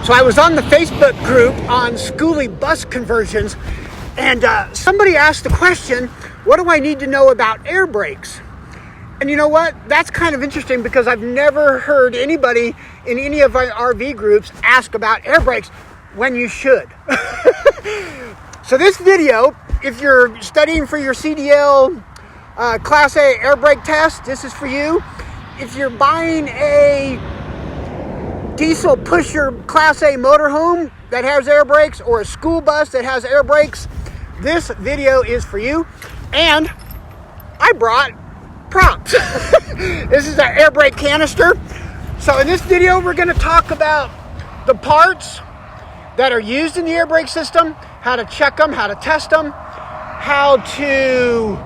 So I was on the Facebook group on schoolie bus conversions, and somebody asked the question, what do I need to know about air brakes? And you know what? That's kind of interesting because I've never heard anybody in any of our RV groups ask about air brakes when you should. So this video, if you're studying for your CDL Class A air brake test, this is for you. If you're buying a diesel pusher Class A motorhome that has air brakes, or a school bus that has air brakes, this video is for you. And I brought props. This is an air brake canister. So in this video, we're going to talk about the parts that are used in the air brake system, how to check them, how to test them, how to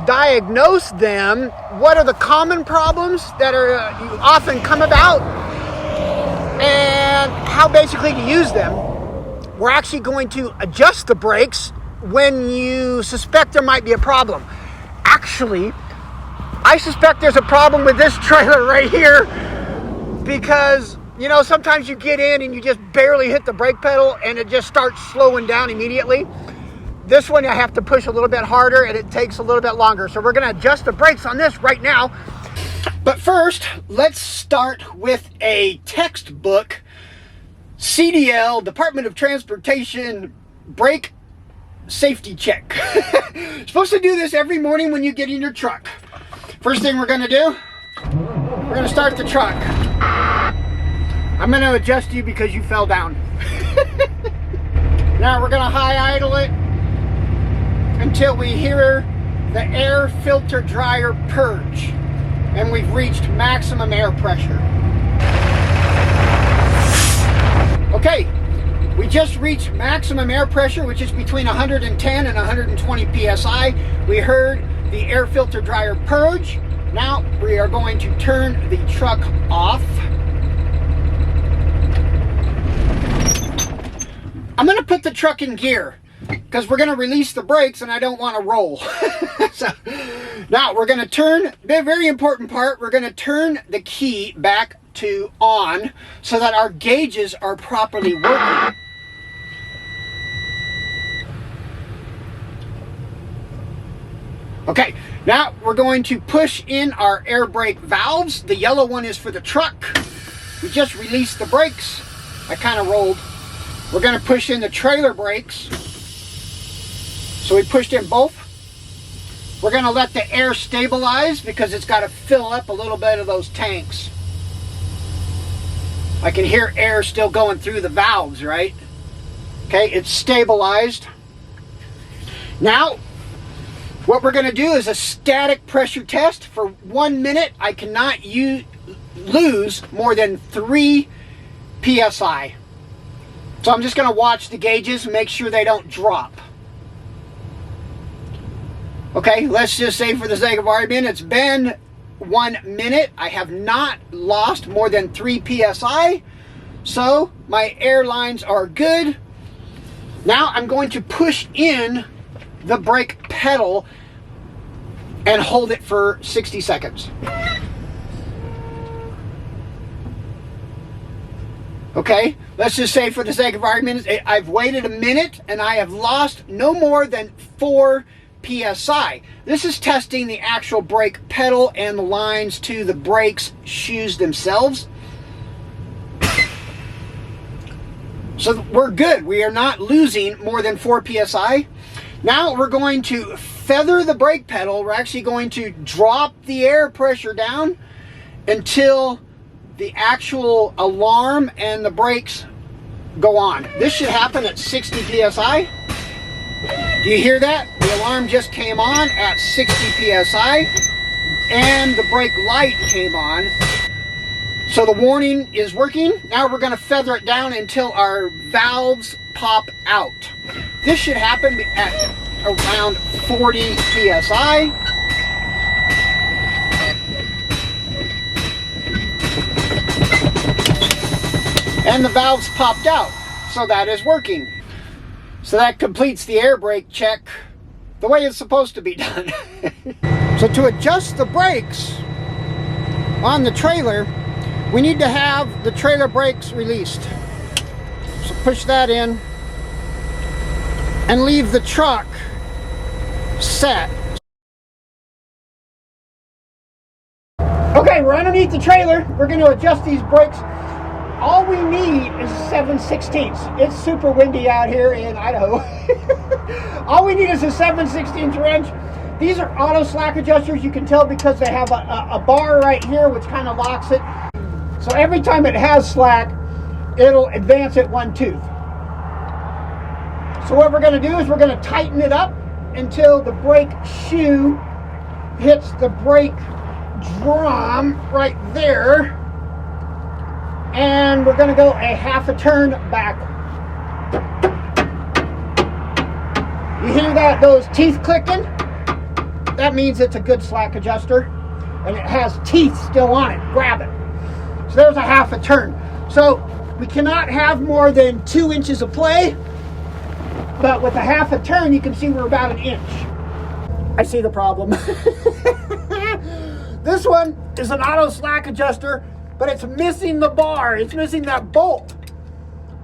diagnose them, what are the common problems that are often come about, and how basically to use them. We're actually going to adjust the brakes when you suspect there might be a problem. Actually, I suspect there's a problem with this trailer right here because, you know, sometimes you get in and you just barely hit the brake pedal and it just starts slowing down immediately. This one I have to push a little bit harder and it takes a little bit longer. So we're going to adjust the brakes on this right now. But first, let's start with a textbook CDL, Department of Transportation brake safety check. You're supposed to do this every morning when you get in your truck. First thing we're going to do, we're going to start the truck. I'm going to adjust you because you fell down. Now we're going to high idle it until we hear the air filter dryer purge and we've reached maximum air pressure. Okay, we just reached maximum air pressure, which is between 110 and 120 psi. We heard the air filter dryer purge. Now we are going to turn the truck off. I'm going to put the truck in gear because we're going to release the brakes and I don't want to roll. So now we're going to turn, the very important part, we're going to turn the key back to on so that our gauges are properly working. Okay, now we're going to push in our air brake valves. The yellow one is for the truck. We just released the brakes. I kind of rolled. We're going to push in the trailer brakes. So we pushed in both. We're going to let the air stabilize because it's got to fill up a little bit of those tanks. I can hear air still going through the valves, right? Okay, it's stabilized. Now, what we're going to do is a static pressure test for 1 minute. I cannot lose more than 3 psi. So I'm just going to watch the gauges and make sure they don't drop. Okay, let's just say for the sake of argument, it's been 1 minute. I have not lost more than 3 psi. So my air lines are good. Now I'm going to push in the brake pedal and hold it for 60 seconds. Okay, let's just say for the sake of argument, I've waited a minute and I have lost no more than 4 psi. This is testing the actual brake pedal and the lines to the brakes shoes themselves. So we're good. We are not losing more than 4 psi. Now we're going to feather the brake pedal. We're actually going to drop the air pressure down until the actual alarm and the brakes go on. This should happen at 60 psi. Do you hear that? The alarm just came on at 60 psi and the brake light came on. So the warning is working. Now we're going to feather it down until our valves pop out. This should happen at around 40 psi. And the valves popped out. So that is working. So that completes the air brake check the way it's supposed to be done. So to adjust the brakes on the trailer, we need to have the trailer brakes released. So push that in and leave the truck set. Okay, we're underneath the trailer. We're going to adjust these brakes. All we need is 7/16. It's super windy out here in Idaho. All we need is a 7/16 wrench. These are auto slack adjusters. You can tell because they have a bar right here which kind of locks it. So every time it has slack, it'll advance it one tooth. So what we're going to do is we're going to tighten it up until the brake shoe hits the brake drum right there. And we're going to go a half a turn back. You hear that? Those teeth clicking? That means it's a good slack adjuster. And it has teeth still on it. Grab it. So there's a half a turn. So we cannot have more than 2 inches of play. But with a half a turn, you can see we're about 1 inch. I see the problem. This one is an auto slack adjuster, but it's missing the bar. It's missing that bolt.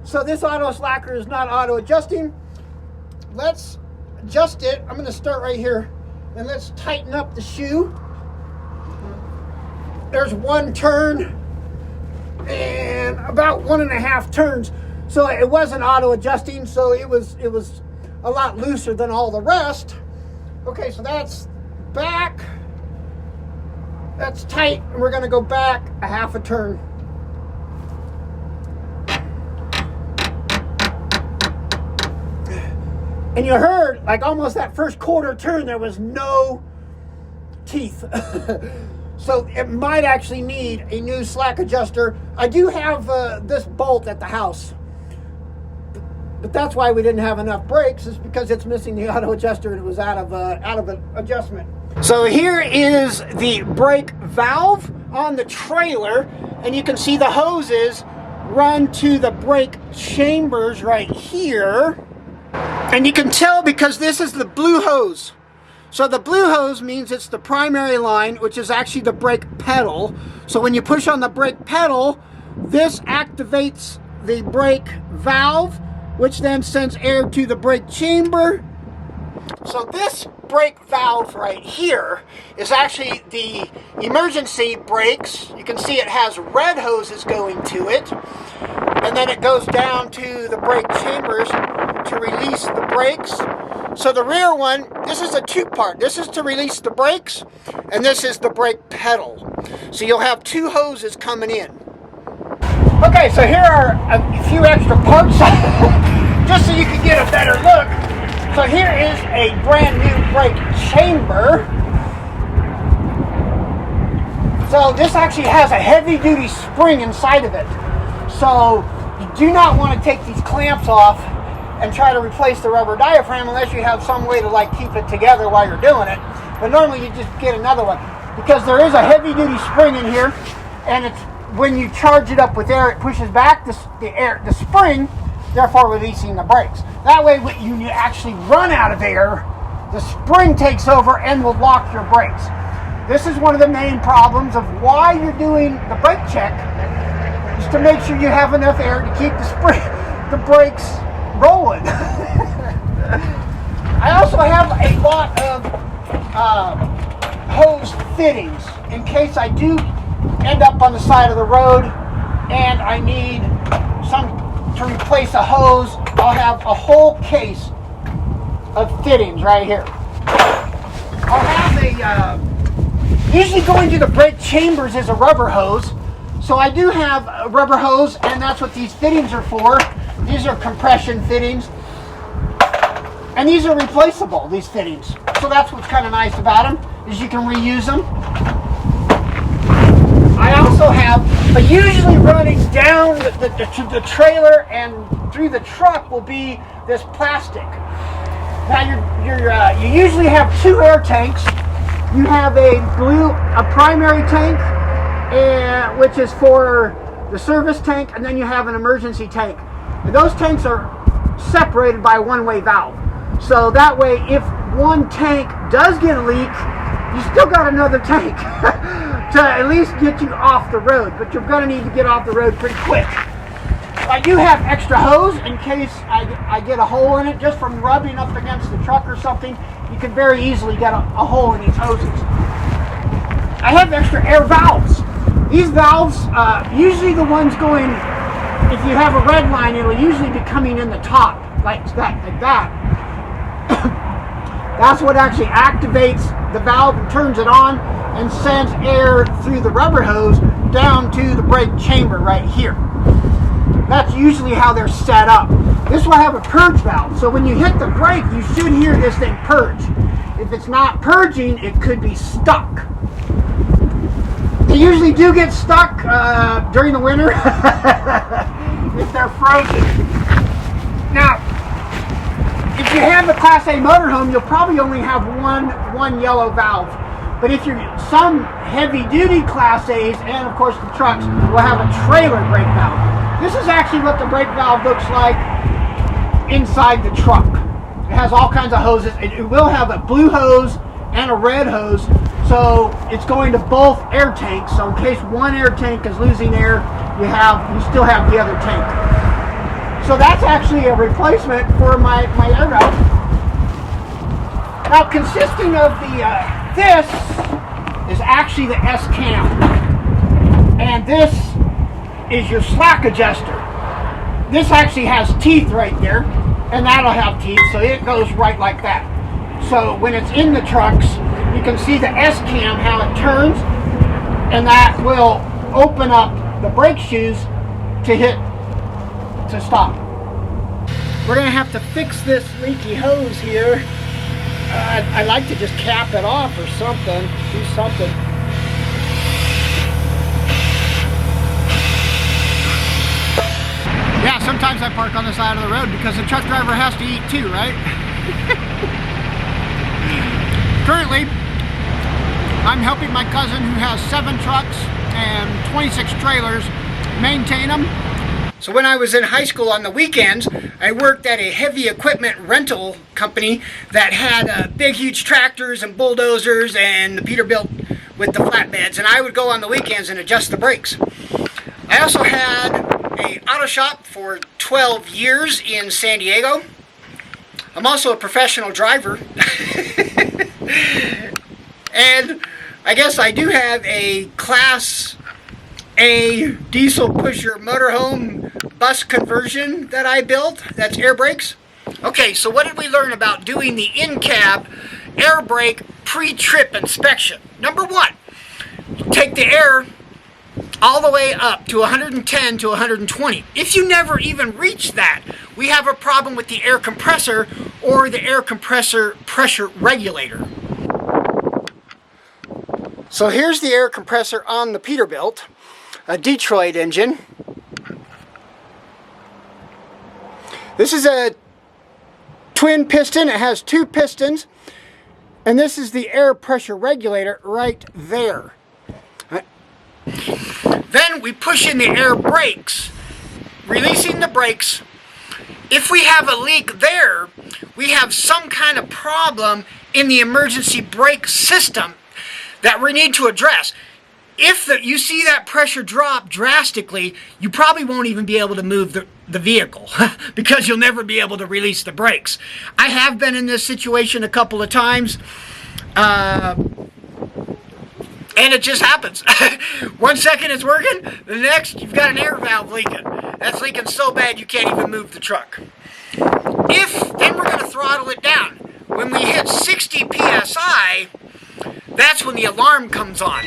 So this auto slacker is not auto adjusting. Let's adjust it. I'm going to start right here. And let's tighten up the shoe. There's 1 turn and about 1.5 turns. So it wasn't auto adjusting, so it was a lot looser than all the rest. Okay, so that's back. That's tight, and we're gonna go back a half a turn. And you heard, like almost that first quarter turn, there was no teeth. So it might actually need a new slack adjuster. I do have this bolt at the house. But that's why we didn't have enough brakes, is because it's missing the auto adjuster and it was out of an adjustment. So here is the brake valve on the trailer, and you can see the hoses run to the brake chambers right here. And you can tell because this is the blue hose. So the blue hose means it's the primary line, which is actually the brake pedal. So when you push on the brake pedal, this activates the brake valve, which then sends air to the brake chamber. So this brake valve right here is actually the emergency brakes. You can see it has red hoses going to it. And then it goes down to the brake chambers to release the brakes. So the rear one, this is a 2-part. This is to release the brakes, and this is the brake pedal. So you'll have 2 hoses coming in. Okay, so here are a few extra parts, just so you can get a better look. So here is a brand new brake chamber. So this actually has a heavy duty spring inside of it. So you do not want to take these clamps off and try to replace the rubber diaphragm unless you have some way to like keep it together while you're doing it. But normally you just get another one, because there is a heavy duty spring in here, and it's when you charge it up with air, it pushes back the spring, therefore releasing the brakes. That way when you actually run out of air, the spring takes over and will lock your brakes. This is one of the main problems of why you're doing the brake check, is to make sure you have enough air to keep the brakes rolling. I also have a lot of hose fittings in case I do end up on the side of the road and I need to replace a hose. I'll have a whole case of fittings right here. I'll have usually going to the brake chambers is a rubber hose. So I do have a rubber hose, and that's what these fittings are for. These are compression fittings. And these are replaceable, these fittings. So that's what's kind of nice about them, is you can reuse them. I also have, but usually running down the trailer and through the truck will be this plastic. Now you usually have 2 air tanks. You have a primary tank, which is for the service tank, and then you have an emergency tank. And those tanks are separated by a one-way valve. So that way, if one tank does get a leak, you still got another tank to at least get you off the road. But you're going to need to get off the road pretty quick. I do have extra hose in case I get a hole in it just from rubbing up against the truck or something. You can very easily get a hole in these hoses. I have extra air valves. These valves, usually the ones going, if you have a red line, it'll usually be coming in the top, like that. That's what actually activates the valve and turns it on and sends air through the rubber hose down to the brake chamber right here. That's usually how they're set up. This will have a purge valve, so when you hit the brake, you should hear this thing purge. If it's not purging, it could be stuck. They usually do get stuck during the winter if they're frozen. Now, if you have a Class A motorhome, you'll probably only have one yellow valve. But if you're some heavy-duty Class A's, and of course the trucks, will have a trailer brake valve. This is actually what the brake valve looks like inside the truck. It has all kinds of hoses. It will have a blue hose and a red hose, so it's going to both air tanks. So in case one air tank is losing air, you still have the other tank. So that's actually a replacement for my air valve. Now, consisting of this is actually the S-cam, and this is your slack adjuster. This actually has teeth right there, and that'll have teeth, so it goes right like that. So when it's in the trucks, you can see the S-cam, how it turns, and that will open up the brake shoes to stop. We're going to have to fix this leaky hose here. I like to just cap it off or something, do something. Yeah, sometimes I park on the side of the road because the truck driver has to eat too, right? Currently, I'm helping my cousin who has 7 trucks and 26 trailers maintain them. So when I was in high school on the weekends, I worked at a heavy equipment rental company that had big, huge tractors and bulldozers and the Peterbilt with the flatbeds, and I would go on the weekends and adjust the brakes. I also had an auto shop for 12 years in San Diego. I'm also a professional driver. And I guess I do have a Class A diesel pusher motorhome bus conversion that I built that's air brakes. Okay, so what did we learn about doing the in-cab air brake pre-trip inspection? Number 1, take the air all the way up to 110 to 120. If you never even reach that, we have a problem with the air compressor or the air compressor pressure regulator. So here's the air compressor on the Peterbilt, a Detroit engine. This is a twin piston. It has 2 pistons, and this is the air pressure regulator right there. Then we push in the air brakes, releasing the brakes. If we have a leak there, we have some kind of problem in the emergency brake system that we need to address. If you see that pressure drop drastically, you probably won't even be able to move the vehicle because you'll never be able to release the brakes. I have been in this situation a couple of times, and it just happens. 1 second it's working, the next you've got an air valve leaking. That's leaking so bad you can't even move the truck. Then we're going to throttle it down. When we hit 60 psi, that's when the alarm comes on.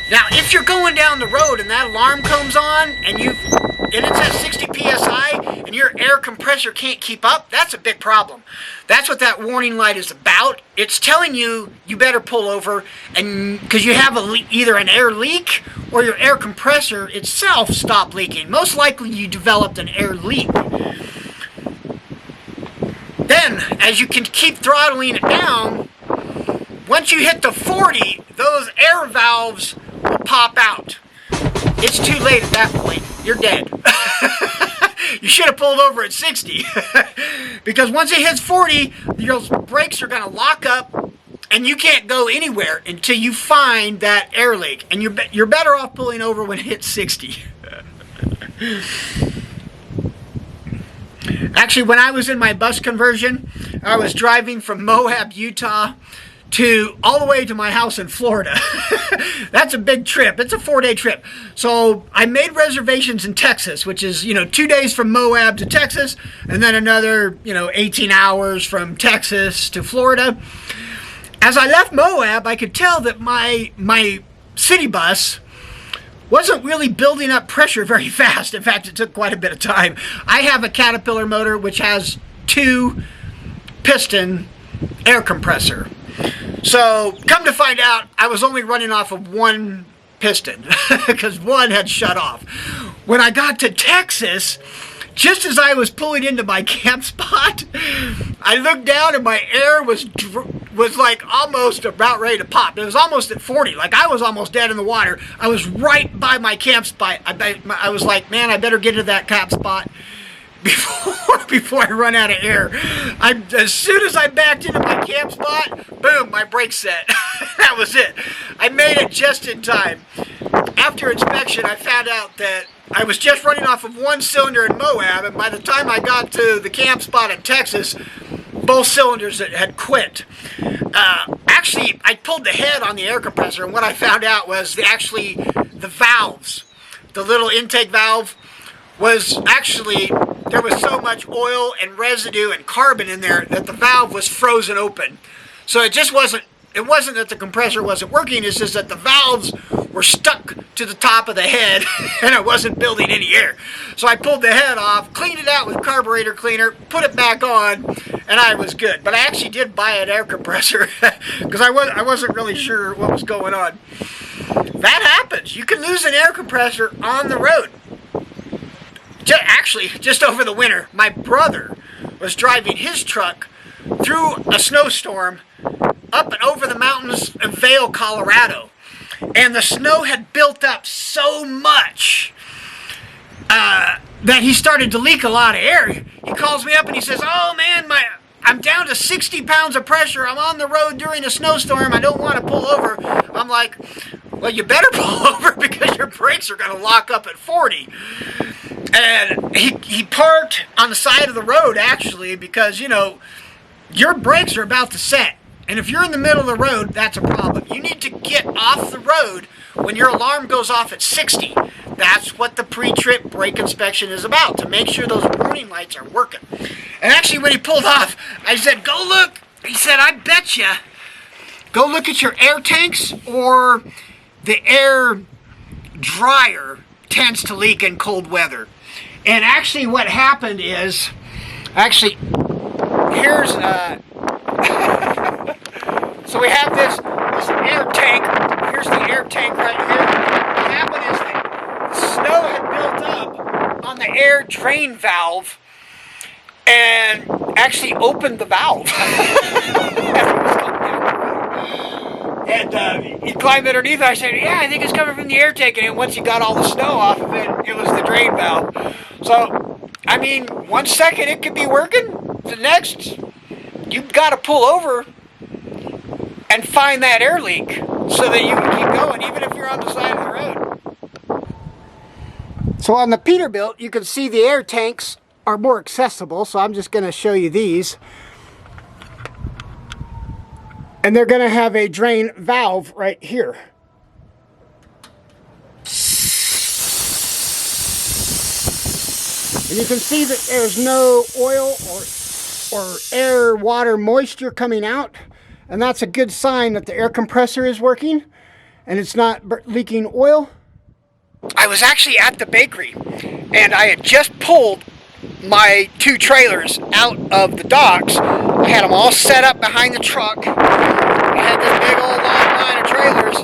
Now, if you're going down the road and that alarm comes on and it's at 60 psi and your air compressor can't keep up, that's a big problem. That's what that warning light is about. It's telling you better pull over, and because you have either an air leak or your air compressor itself stopped leaking. Most likely you developed an air leak. Then, as you can keep throttling it down, once you hit the 40, those air valves will pop out. It's too late at that point. You're dead. You should have pulled over at 60. Because once it hits 40, your brakes are going to lock up and you can't go anywhere until you find that air leak. And you're better off pulling over when it hits 60. Actually, when I was in my bus conversion, I was driving from Moab, Utah, to all the way to my house in Florida. That's a big trip. It's a 4-day trip. So I made reservations in Texas, which is, 2 days from Moab to Texas, and then another, 18 hours from Texas to Florida. As I left Moab, I could tell that my city bus wasn't really building up pressure very fast. In fact, it took quite a bit of time. I have a Caterpillar motor which has 2-piston air compressor. So, come to find out, I was only running off of 1 piston because 1 had shut off. When I got to Texas, just as I was pulling into my camp spot, I looked down and my air was like almost about ready to pop. It was almost at 40, like I was almost dead in the water. I was right by my camp spot. I was like, man, I better get to that camp spot before I run out of air. As soon as I backed into my camp spot, boom, my brakes set. That was it. I made it just in time. After inspection, I found out that I was just running off of 1 cylinder in Moab, and by the time I got to the camp spot in Texas, both cylinders had quit. Actually, I pulled the head on the air compressor, and what I found out was the valves, the little intake valve, was actually, there was so much oil and residue and carbon in there that the valve was frozen open. So it wasn't that the compressor wasn't working, it's just that the valves were stuck to the top of the head and it wasn't building any air. So I pulled the head off, cleaned it out with carburetor cleaner, put it back on, and I was good. But I actually did buy an air compressor because I wasn't really sure what was going on. That happens. You can lose an air compressor on the road. Actually, just over the winter, my brother was driving his truck through a snowstorm up and over the mountains of Vail, Colorado. And the snow had built up so much that he started to leak a lot of air. He calls me up and he says, oh man, I'm down to 60 pounds of pressure. I'm on the road during a snowstorm. I don't want to pull over. I'm like, well, you better pull over because your brakes are going to lock up at 40. And he parked on the side of the road, actually, because, your brakes are about to set. And if you're in the middle of the road, that's a problem. You need to get off the road when your alarm goes off at 60. That's what the pre-trip brake inspection is about, to make sure those warning lights are working. And actually, when he pulled off, I said, go look. He said, I bet you. Go look at your air tanks, or the air dryer tends to leak in cold weather. And actually what happened is, here's, so we have this air tank. Here's the air tank right here. What happened is that snow had built up on the air drain valve and actually opened the valve. And he climbed underneath. I said, yeah, I think it's coming from the air tank. And once he got all the snow off of it, it was the drain valve. So, 1 second it could be working. The next, you've got to pull over and find that air leak so that you can keep going, even if you're on the side of the road. So on the Peterbilt, you can see the air tanks are more accessible. So I'm just going to show you these. And they're going to have a drain valve right here. And you can see that there's no oil or air, water, moisture coming out. And that's a good sign that the air compressor is working and it's not leaking oil. I was actually at the bakery and I had just pulled my 2 trailers out of the docks. I had them all set up behind the truck. I had this big old long line of trailers.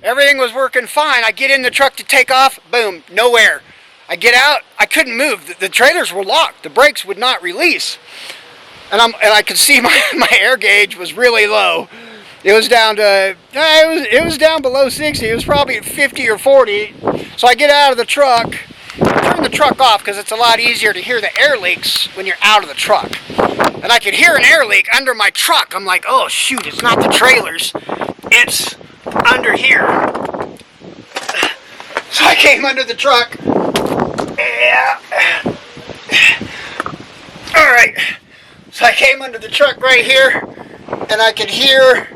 Everything was working fine. I get in the truck to take off, boom, no air. I get out, I couldn't move. The trailers were locked. The brakes would not release. And I could see my air gauge was really low. It was down to, it was down below 60. It was probably at 50 or 40. So I get out of the truck, turn the truck off because it's a lot easier to hear the air leaks when you're out of the truck. And I could hear an air leak under my truck. I'm like, oh shoot, it's not the trailers. It's under here. So I came under the truck. Yeah. came under the truck right here, and I could hear,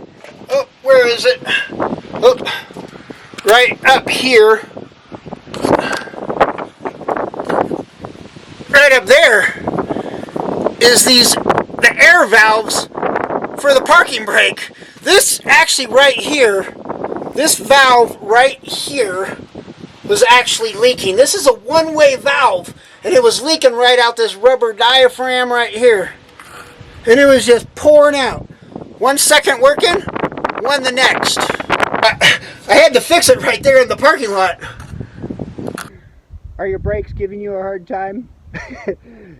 oh, where is it? Oh, right up here. Right up there is the air valves for the parking brake. This actually right here, this valve right here was actually leaking. This is a one-way valve, and it was leaking right out this rubber diaphragm right here. And it was just pouring out. 1 second working, one the next. I had to fix it right there in the parking lot. Are your brakes giving you a hard time?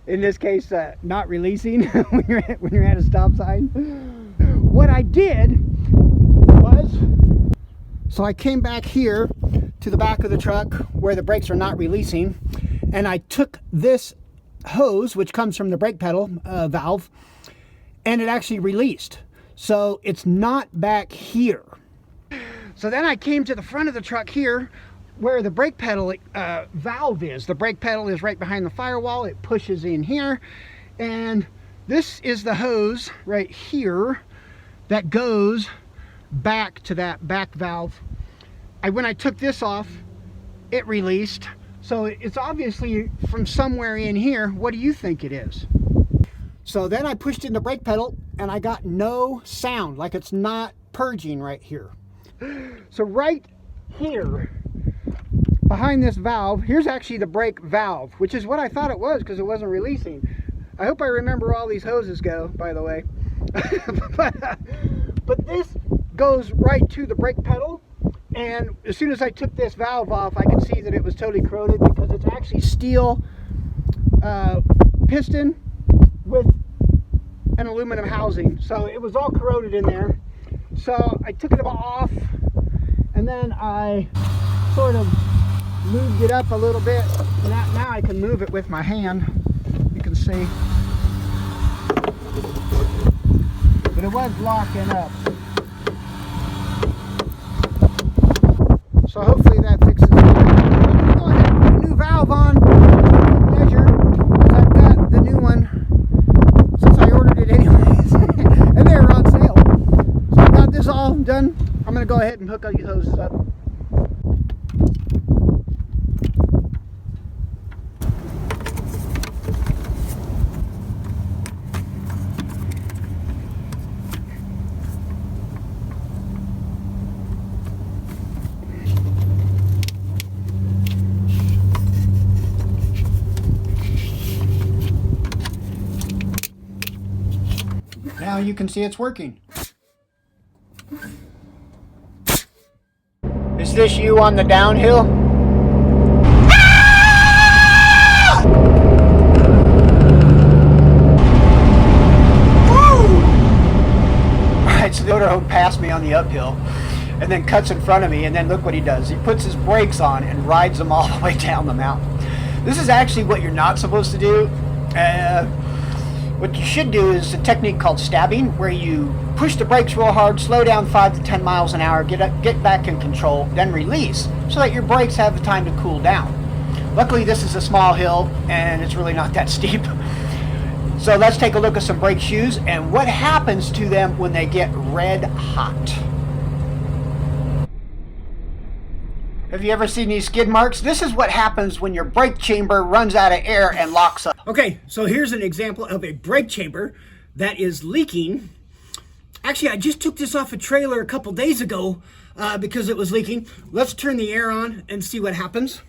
In this case, not releasing when you're at a stop sign. What I did was, so I came back here to the back of the truck where the brakes are not releasing, and I took this hose, which comes from the brake pedal valve, and it actually released. So it's not back here. So then I came to the front of the truck here where the brake pedal valve is. The brake pedal is right behind the firewall. It pushes in here, and this is the hose right here that goes back to that back valve. When I took this off, it released. So it's obviously from somewhere in here. What do you think it is? So then I pushed in the brake pedal, and I got no sound, like it's not purging right here. So right here, behind this valve, here's actually the brake valve, which is what I thought it was because it wasn't releasing. I hope I remember all these hoses go, by the way. but this goes right to the brake pedal, and as soon as I took this valve off, I could see that it was totally corroded because it's actually steel piston with an aluminum housing. So it was all corroded in there. So I took it off, and then I sort of moved it up a little bit. Now I can move it with my hand. You can see. But it was locking up. So hopefully that fixes it. I'm going to go ahead and put a new valve on, measure, because I've got the new one since I ordered it anyways. And they were on sale. So I got this all done. I'm going to go ahead and hook all these hoses up. Now you can see it's working. Is this you on the downhill? Alright, so the motorhome passed me on the uphill and then cuts in front of me, and then look what he does. He puts his brakes on and rides them all the way down the mountain. This is actually what you're not supposed to do. What you should do is a technique called stabbing, where you push the brakes real hard, slow down 5 to 10 miles an hour, get back in control, then release, so that your brakes have the time to cool down. Luckily, this is a small hill, and it's really not that steep. So let's take a look at some brake shoes and what happens to them when they get red hot. Have you ever seen these skid marks? This is what happens when your brake chamber runs out of air and locks up. Okay, so here's an example of a brake chamber that is leaking. Actually, I just took this off a trailer a couple days ago because it was leaking. Let's turn the air on and see what happens.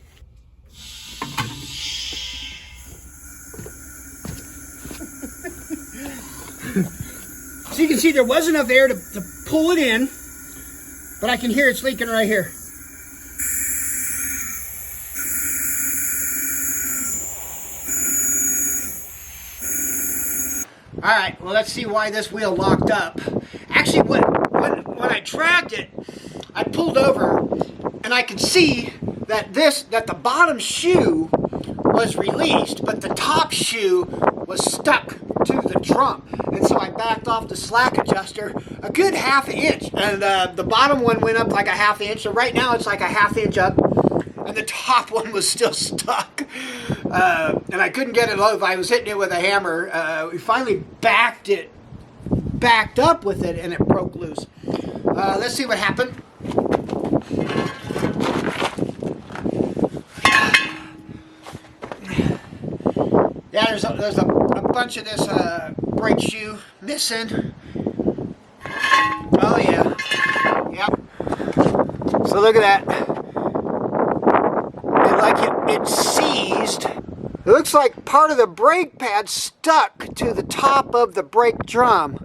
So you can see there was enough air to pull it in, but I can hear it's leaking right here. All right, well, let's see why this wheel locked up. Actually, when I dragged it, I pulled over, and I could see that the bottom shoe was released, but the top shoe was stuck to the drum. And so I backed off the slack adjuster a good ½ inch, and the bottom one went up like a ½ inch. So right now it's like a ½ inch up, and the top one was still stuck. and I couldn't get it low. If I was hitting it with a hammer, we finally backed up with it, and it broke loose. Let's see what happened. Yeah, there's a bunch of this brake shoe missing. Oh yeah, yep. So look at that. It seized. It looks like part of the brake pad stuck to the top of the brake drum.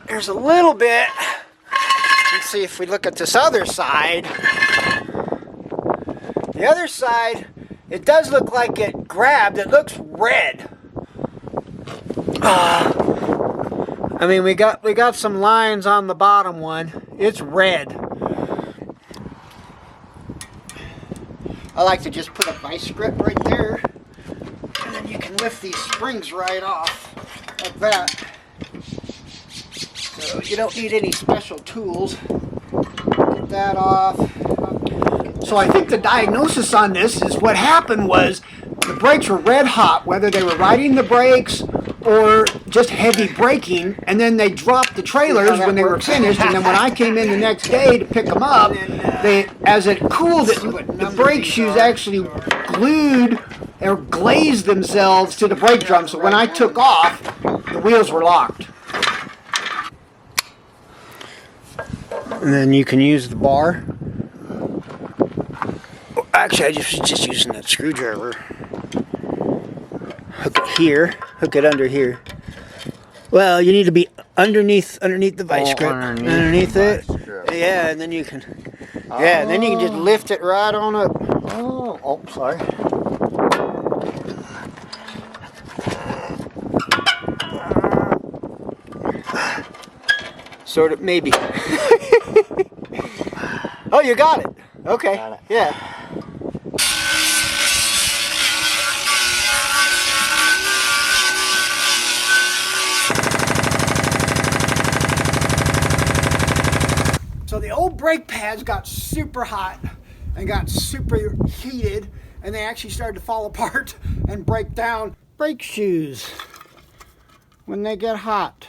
There's a little bit. Let's see if we look at this other side. The other side, it does look like it grabbed. It looks red. I mean, we got some lines on the bottom one. It's red. I like to just put a vice grip right there, and then you can lift these springs right off like that. So you don't need any special tools. Get that off. So I think the diagnosis on this is what happened was the brakes were red hot, whether they were riding the brakes or just heavy braking, and then they dropped the trailers when they were finished, and then when I came in the next day to pick them up, as it cooled, the brake shoes actually glued or glazed themselves to the brake drum, so when I took off, the wheels were locked. And then you can use the bar. Actually, I was just using that screwdriver. Hook it here. Hook it under here. Well, you need to be underneath the vice grip. Underneath it. Yeah, and then you can. Yeah, and then you can just lift it right on up. Oh, sorry. Sort of, maybe. Oh, you got it. Okay. Got it. Yeah. So the old brake pads got super hot and got super heated, and they actually started to fall apart and break down. Brake shoes, when they get hot,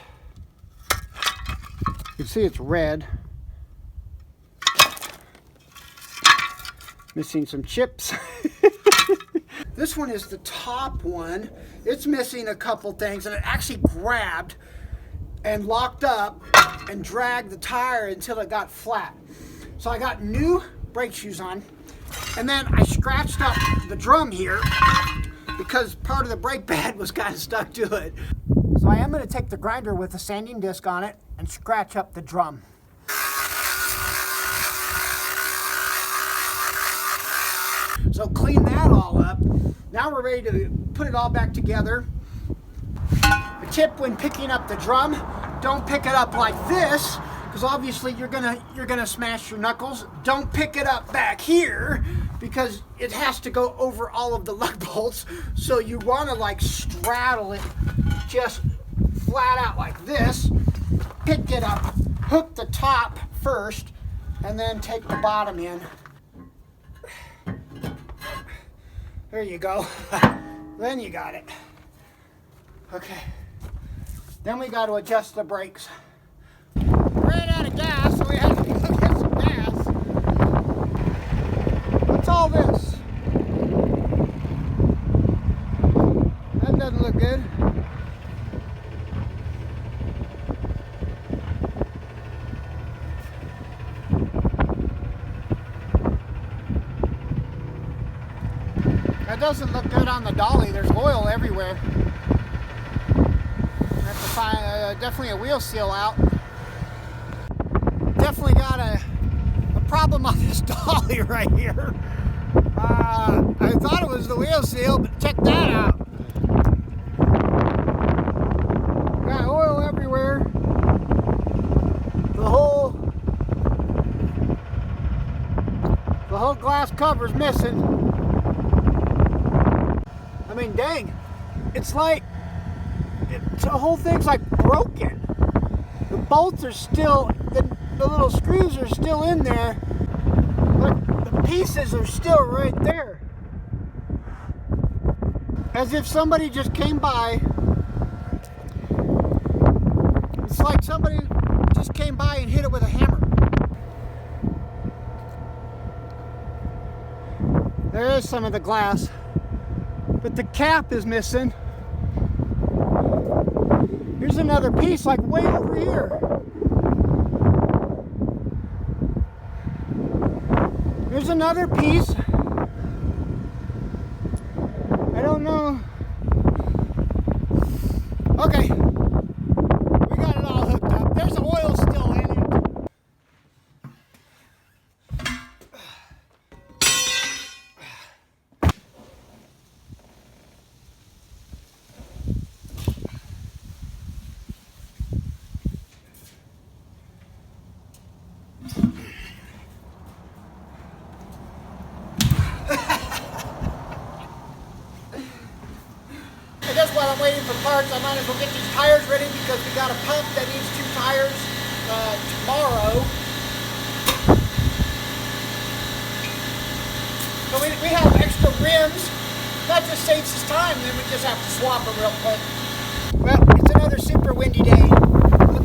you can see it's red. Missing some chips. This one is the top one. It's missing a couple things, and it actually grabbed and locked up and dragged the tire until it got flat. So I got new brake shoes on, and then I scratched up the drum here because part of the brake pad was kind of stuck to it. So I am going to take the grinder with a sanding disc on it and scratch up the drum. So clean that all up. Now we're ready to put it all back together. A tip when picking up the drum, don't pick it up like this, because obviously you're gonna smash your knuckles. Don't pick it up back here, because it has to go over all of the lug bolts. So you want to like straddle it just flat out like this. Pick it up, hook the top first, and then take the bottom in. There you go. Then you got it. Okay. Then we got to adjust the brakes. Ran out of gas, so we had to go get some gas. What's all this? That doesn't look good. That doesn't look good on the dolly. There's oil everywhere. Have to find definitely a wheel seal out. Definitely got a problem on this dolly right here. I thought it was the wheel seal, but check that out. Got oil everywhere. The whole glass cover's missing. I mean, dang, it's like, the whole thing's like broken. The bolts are still, the little screws are still in there, but the pieces are still right there. As if somebody just came by. It's like somebody just came by and hit it with a hammer. There is some of the glass, but the cap is missing. Here's another piece, like way over here. There's another piece. I don't know. Okay. We got it all hooked up. There's oil still in it. I guess while I'm waiting for parts, I might as well get these tires ready because we got a pump that needs 2 tires tomorrow. So we have extra rims. That just saves us time, then we just have to swap them real quick. Well, it's another super windy day.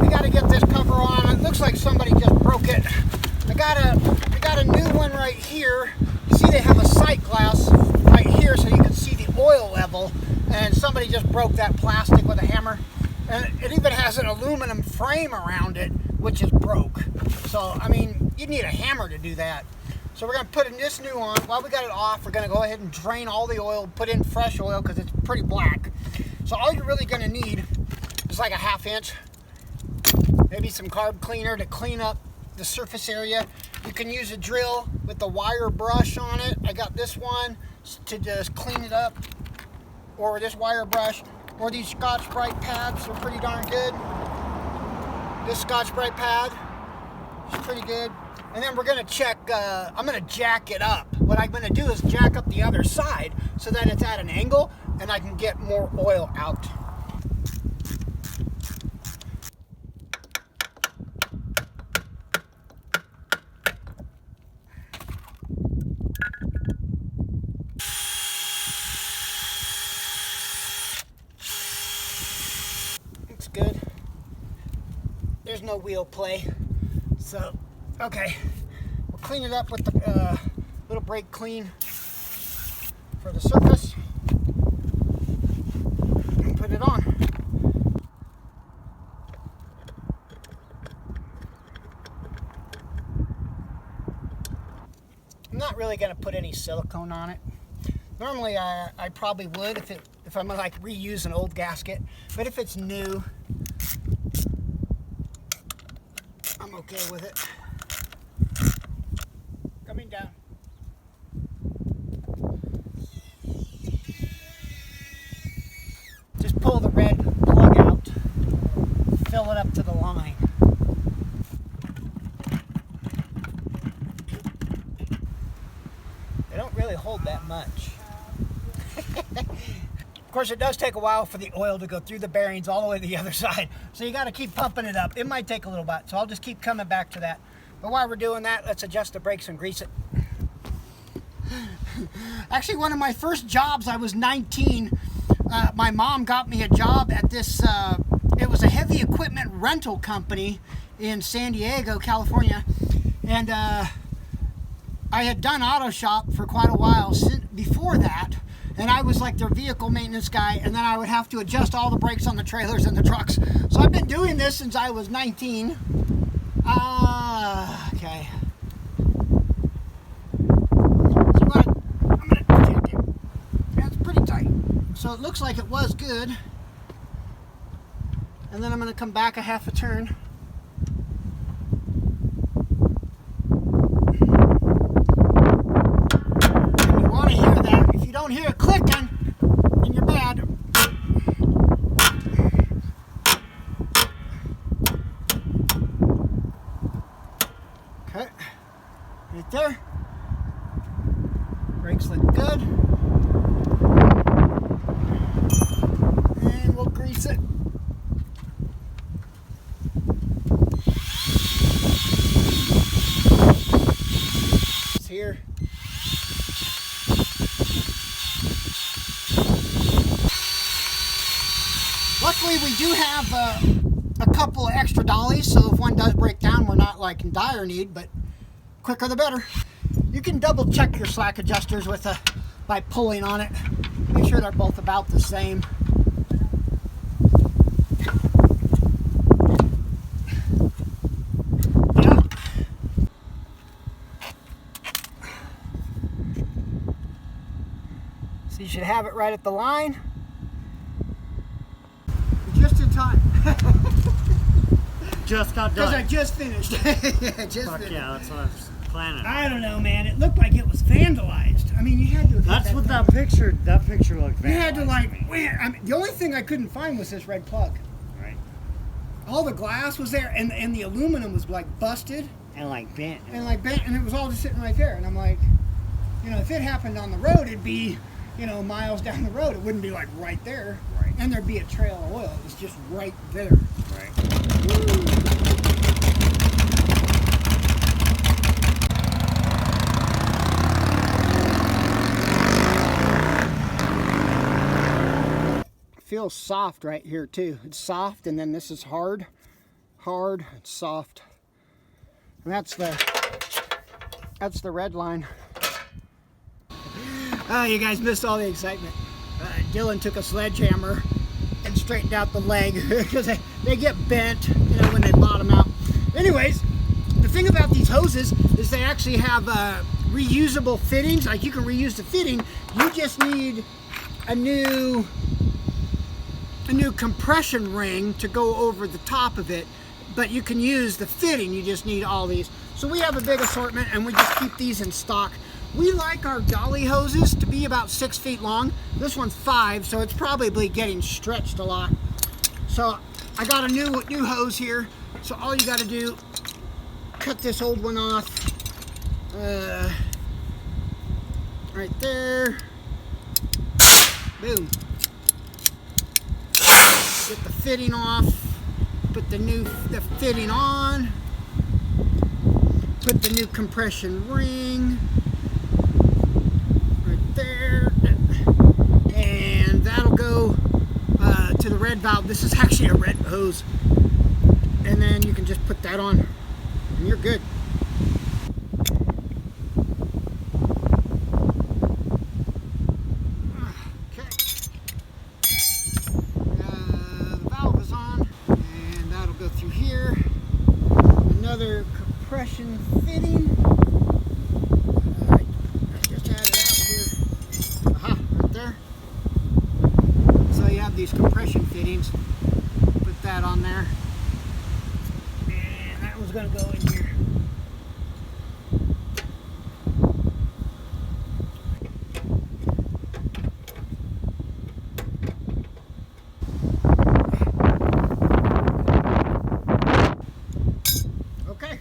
We got to get this cover on. It looks like somebody just broke it. I got a new one right here. You see they have a sight glass right here so you can see the oil level. And somebody just broke that plastic with a hammer. And it even has an aluminum frame around it, which is broke. So, I mean, you need a hammer to do that. So we're going to put in this new on. While we got it off, we're going to go ahead and drain all the oil, put in fresh oil because it's pretty black. So all you're really going to need is like a 1/2 inch, maybe some carb cleaner to clean up the surface area. You can use a drill with the wire brush on it. I got this one to just clean it up, or this wire brush, or these Scotch-Brite pads are pretty darn good. This Scotch-Brite pad is pretty good. And then we're going to check, I'm going to jack it up. What I'm going to do is jack up the other side so that it's at an angle and I can get more oil out. Looks good. There's no wheel play. So, okay, we'll clean it up with the little brake clean for the surface and put it on. I'm not really going to put any silicone on it. Normally I probably would if I'm like reuse an old gasket, but if it's new, I'm okay with it. Coming down. Just pull the red plug out, fill it up to the line. They don't really hold that much. Of course, it does take a while for the oil to go through the bearings all the way to the other side. So you got to keep pumping it up. It might take a little bit, so I'll just keep coming back to that. But while we're doing that, let's adjust the brakes and grease it. Actually, one of my first jobs, I was 19. My mom got me a job at this, it was a heavy equipment rental company in San Diego, California. And I had done auto shop for quite a while before that. And I was like their vehicle maintenance guy, and then I would have to adjust all the brakes on the trailers and the trucks. So I've been doing this since I was 19. Okay. So I'm gonna check it. That's pretty tight. So it looks like it was good. And then I'm gonna come back a 1/2 turn. And you want to hear that. If you don't hear it clicking, then you're bad. Okay, right there. Brakes look good. And we'll grease it. Luckily, we do have a couple of extra dollies, so if one does break down, we're not like in dire need, but quicker the better. You can double check your slack adjusters with by pulling on it. Make sure they're both about the same. So you should have it right at the line. Just in time. Just got done. Because I just finished. Yeah, that's what I was planning. I don't know, man. It looked like it was vandalized. I mean, you had to. That's what that picture looked vandalized. You had to like. I mean, the only thing I couldn't find was this red plug. Right. All the glass was there, and the aluminum was like busted. And like bent. And it was all just sitting right there. And I'm like, you know, if it happened on the road, it'd be, you know, miles down the road. It wouldn't be like right there. Right. And there'd be a trail of oil. It was just right there. Right. Feels soft right here too. It's soft, and then this is hard, it's soft. And that's the red line. Oh, you guys missed all the excitement. Dylan took a sledgehammer and straightened out the leg because they get bent, you know, when they bottom out. Anyways, the thing about these hoses is they actually have reusable fittings. Like, you can reuse the fitting. You just need a new compression ring to go over the top of it, but you can use the fitting. You just need all these. So we have a big assortment, and we just keep these in stock. We like our dolly hoses to be about 6 feet long. This one's 5, so it's probably getting stretched a lot. So I got a new hose here. So all you got to do, cut this old one off, right there. Boom. Get the fitting off. Put the fitting on. Put the new compression ring right there, and that'll go to the red valve. This is actually a red hose, and then you can just put that on, and you're good. Okay, the valve is on, and that'll go through here. Another compression fitting. I just had it out here. Aha, right there. So you have these compression fittings. Put that on there. And that one's going to go in here. Okay.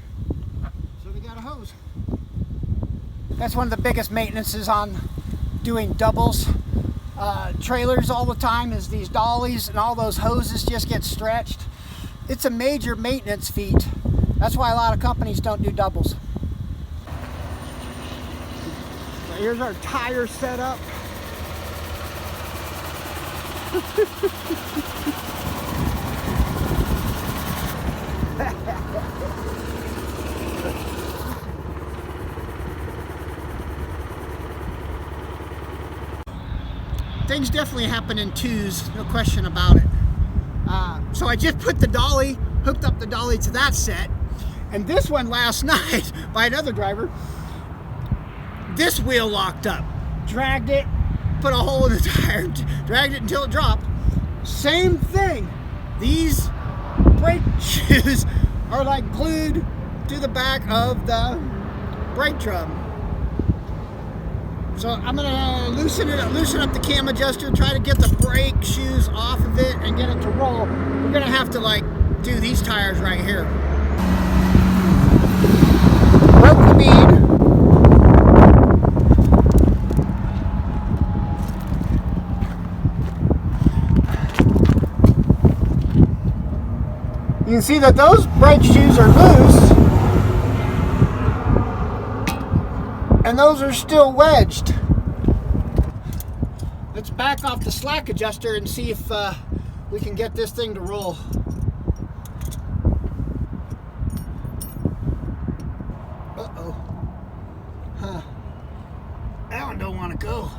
So we got a hose. That's one of the biggest maintenances on doing doubles trailers all the time, is these dollies and all those hoses just get stretched. It's a major maintenance feat. That's why a lot of companies don't do doubles. So here's our tire setup. Things definitely happen in twos, no question about it. So I just put the dolly, hooked up the dolly to that set, and this one last night by another driver, this wheel locked up. Dragged it, put a hole in the tire, dragged it until it dropped. Same thing. These brake shoes are like glued to the back of the brake drum. So I'm gonna loosen up the cam adjuster, try to get the brake shoes off of it and get it to roll. We're gonna have to like do these tires right here. Broke the bead. You can see that those brake shoes are loose, and those are still wedged. Let's back off the slack adjuster and see if we can get this thing to roll. Uh-oh. Huh. That one don't want to go.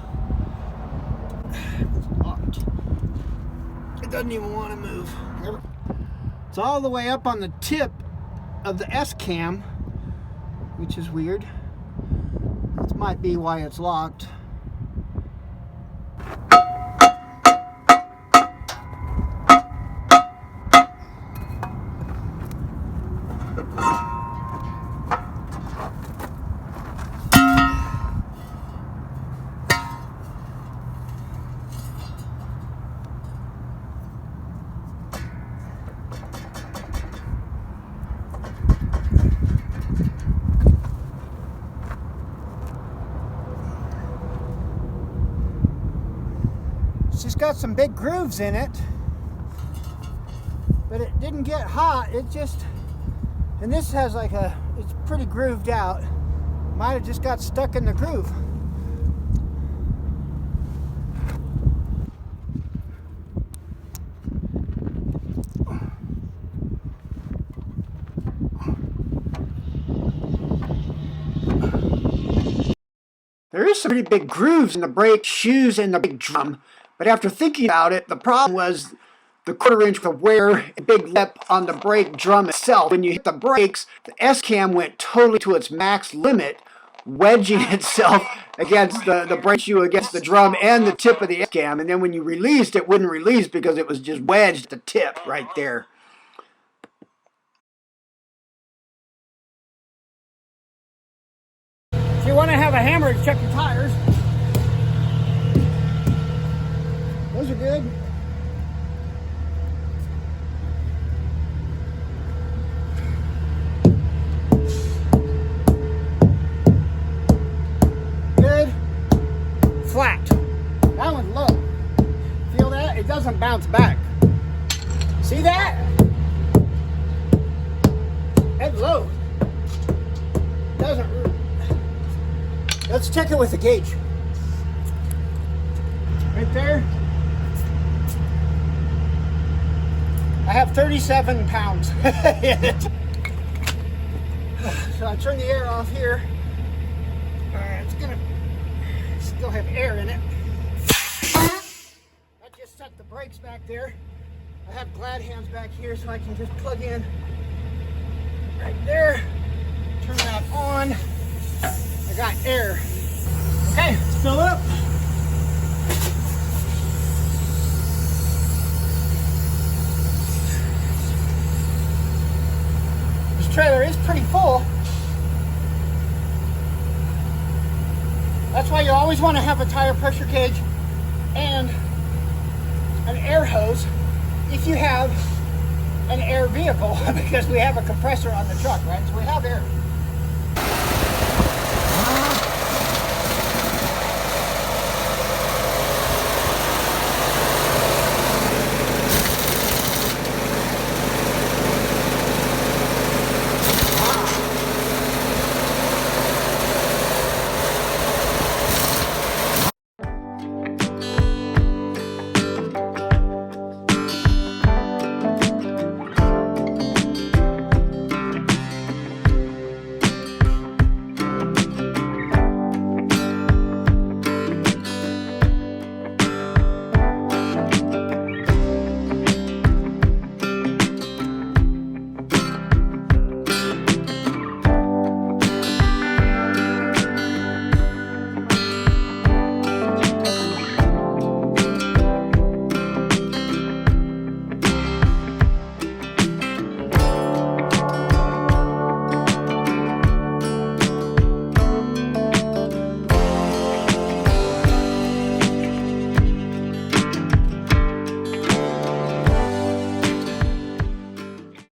It's locked. It doesn't even want to move. It's all the way up on the tip of the S-cam, which is weird. This might be why it's locked. It's got some big grooves in it, but it didn't get hot. It just, and this has like it's pretty grooved out. Might have just got stuck in the groove. There is some pretty big grooves in the brake shoes and the big drum. But after thinking about it, the problem was the 1/4 inch of wear and big lip on the brake drum itself. When you hit the brakes, the S-cam went totally to its max limit, wedging itself against the brake shoe, against the drum and the tip of the S-cam. And then when you released, it wouldn't release because it was just wedged at the tip right there. If you want to have a hammer to check your tires, those are good. Good. Flat. That one's low. Feel that? It doesn't bounce back. See that? That's low. Doesn't. Let's check it with the gauge. Right there. I have 37 pounds in it. So I turn the air off here. It's gonna still have air in it. I just set the brakes back there. I have glad hands back here so I can just plug in right there. Turn that on. I got air. Okay, let's fill up. This trailer is pretty full. That's why you always want to have a tire pressure gauge and an air hose if you have an air vehicle, because we have a compressor on the truck, right? So we have air.